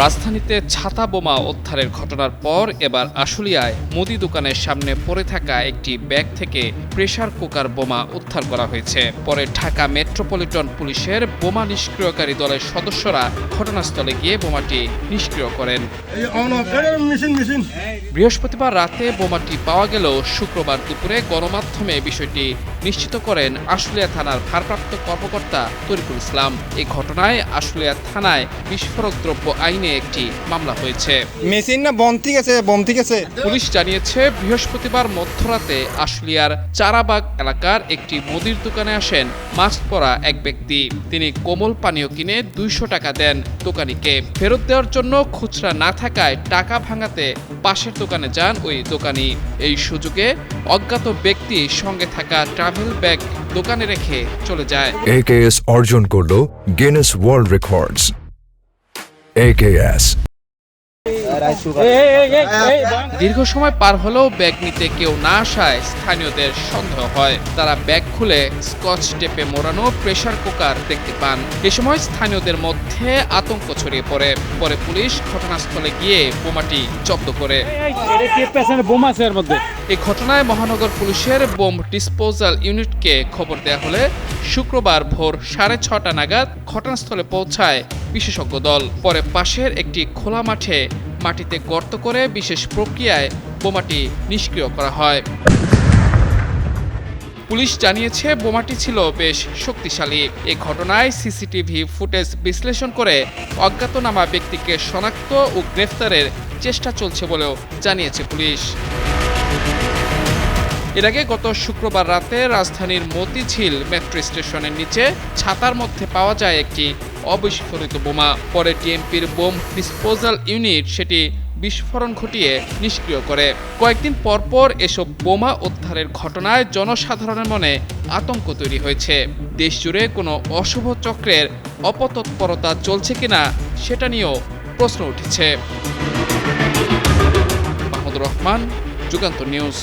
রাজধানীতে ছাতা বোমা উদ্ধারের ঘটনার পর এবার আশুলিয়ায় মুদি দোকানের সামনে পড়ে থাকা একটি ব্যাগ থেকে প্রেসার কুকার বোমা উদ্ধার করা হয়েছে। পরে ঢাকা মেট্রোপলিটন পুলিশের বোমা নিষ্ক্রিয়কারী দলের সদস্যরা ঘটনাস্থলে গিয়ে বোমাটি নিষ্ক্রিয় করেন। বৃহস্পতিবার রাতে বোমাটি পাওয়া গেলেও শুক্রবার দুপুরে গণমাধ্যমে বিষয়টি নিশ্চিত করেন আশুলিয়া থানার ভারপ্রাপ্ত কর্মকর্তা তরিকুল ইসলাম। এই ঘটনায় আশুলিয়া থানায় বিস্ফোরক দ্রব্য আইনে একটি মামলা হয়েছে। মেশিন না বম ঠিক আছে। পুলিশ জানিয়েছে বৃহস্পতিবার মধ্যরাতে আশুলিয়ার চারাবাগ এলাকার একটি মুদির দোকানে আসেন মাস্ক পরা এক ব্যক্তি। তিনি কোমল পানীয় কিনে 200 টাকা দেন দোকানিকে। ফেরত দেওয়ার জন্য খুচরা না থাকায় টাকা ভাঙাতে পাশের দোকানে যান ওই দোকানি। এই সুযোগে অজ্ঞাত ব্যক্তি সঙ্গে থাকা ট্রাভেল ব্যাগ দোকানে রেখে চলে যায়। AKS অর্জন করল গিনেস ওয়ার্ল্ড রেকর্ডস। AKS দীর্ঘ সময় পার হলেও ব্যাগ নিতে কেউ না আসায় স্থানীয়দের সন্দেহ হয়। তারা ব্যাগ খুলে স্কচ টেপে মোড়ানো প্রেসার কুকার দেখতে পান। এ সময় স্থানীয়দের মধ্যে আতঙ্ক ছড়িয়ে পড়ে। পরে পুলিশ ঘটনাস্থলে গিয়ে বোমাটি জব্দ করে। এই ঘটনায় মহানগর পুলিশের বোম ডিসপোজাল ইউনিটকে খবর দেয়া হলে শুক্রবার ভোর 6:30 নাগাদ ঘটনাস্থলে পৌঁছায় বিশেষজ্ঞ দল। পরে পাশের একটি খোলা মাটিতে গর্ত করে বিশেষ প্রক্রিয়ায় বোমাটি নিষ্ক্রিয় করা হয়। পুলিশ জানিয়েছে বোমাটি ছিল বেশ শক্তিশালী। এই ঘটনায় সিসিটিভি ফুটেজ বিশ্লেষণ করে অজ্ঞাতনামা ব্যক্তিকে শনাক্ত ও গ্রেফতারের চেষ্টা চলছে বলেও জানিয়েছে পুলিশ। এর আগে গত শুক্রবার রাতে রাজধানীর মতিঝিল মেট্রো স্টেশনের নিচে ছাতার মধ্যে পাওয়া যায় একটি অবিস্ফোরিত বোমা। পরে ডিএমপির বোম ডিসপোজাল ইউনিট সেটি বিস্ফোরণ ঘটিয়ে নিষ্ক্রিয় করে। কয়েকদিন পরপর এসব বোমা উদ্ধারের ঘটনায় জনসাধারণের মনে আতঙ্ক তৈরি হয়েছে। দেশজুড়ে কোনো অশুভ চক্রের অপতৎপরতা চলছে কিনা সেটা নিয়েও প্রশ্ন উঠেছে। মাহমুদুর রহমান, যুগান্তর নিউজ।